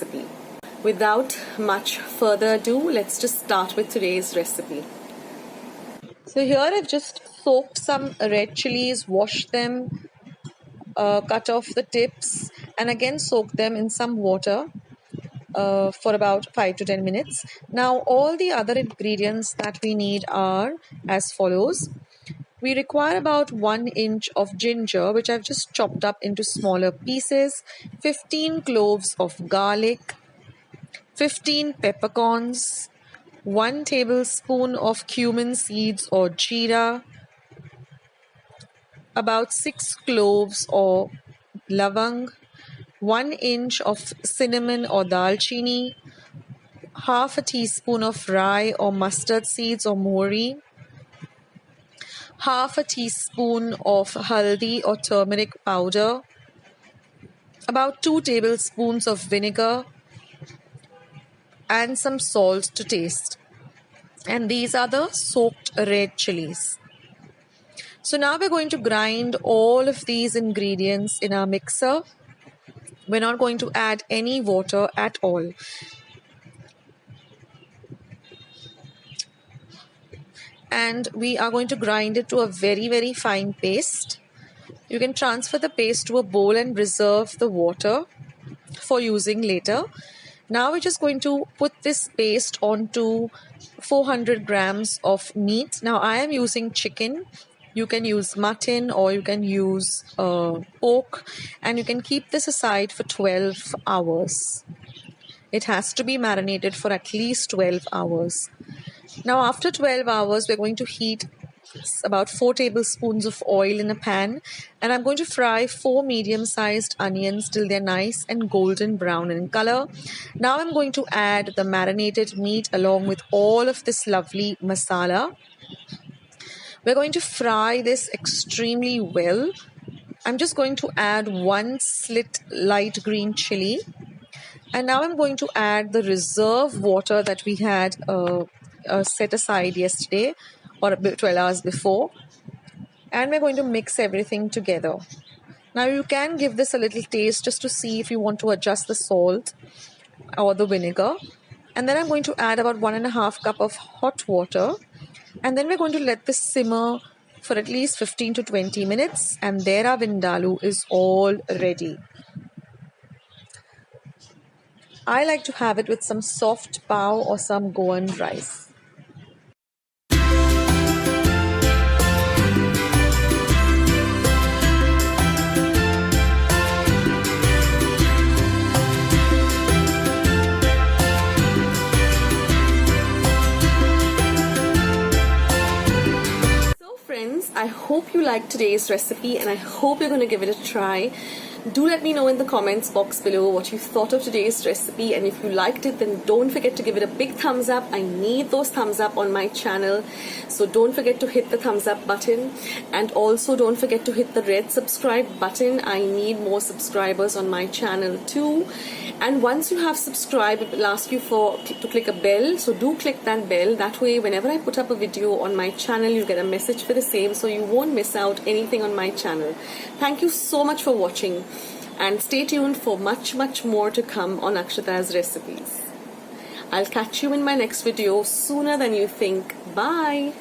recipe. Without much further ado, let's just start with today's recipe. So here I've just soaked some red chilies, washed them, cut off the tips, and again soaked them in some water for about 5 to 10 minutes. Now all the other ingredients that we need are as follows. We require about 1 inch of ginger, which I've just chopped up into smaller pieces, 15 cloves of garlic, 15 peppercorns, 1 tablespoon of cumin seeds or jeera, about 6 cloves or lavang, 1 inch of cinnamon or dalchini, half a teaspoon of rye or mustard seeds or mohri, half a teaspoon of haldi or turmeric powder, about 2 tablespoons of vinegar, and some salt to taste. And these are the soaked red chilies. So now we're going to grind all of these ingredients in our mixer. We're not going to add any water at all. And we are going to grind it to a very, very fine paste. You can transfer the paste to a bowl and reserve the water for using later. Now we're just going to put this paste onto 400 grams of meat. Now I am using chicken. You can use mutton or you can use pork, and you can keep this aside for 12 hours. It has to be marinated for at least 12 hours. Now after 12 hours, we're going to heat about 4 tablespoons of oil in a pan, and I'm going to fry 4 medium-sized onions till they're nice and golden brown in color. Now I'm going to add the marinated meat along with all of this lovely masala. We're going to fry this extremely well. I'm just going to add 1 slit light green chili, and now I'm going to add the reserve water that we had set aside yesterday or 12 hours before, and we're going to mix everything together. Now you can give this a little taste just to see if you want to adjust the salt or the vinegar, and then I'm going to add about 1.5 cup of hot water, and then we're going to let this simmer for at least 15 to 20 minutes, and there our vindaloo is all ready. I like to have it with some soft pav or some Goan rice. I hope you liked today's recipe, and I hope you're going to give it a try. Do let me know in the comments box below what you thought of today's recipe, and if you liked it, then don't forget to give it a big thumbs up. I need those thumbs up on my channel, so don't forget to hit the thumbs up button, and also don't forget to hit the red subscribe button. I need more subscribers on my channel too. And once you have subscribed, it will ask you to click a bell, so do click that bell. That way whenever I put up a video on my channel, you get a message for the same, so you won't miss out anything on my channel. Thank you so much for watching, and stay tuned for much more to come on Akshata's recipes. I'll catch you in my next video sooner than you think. Bye.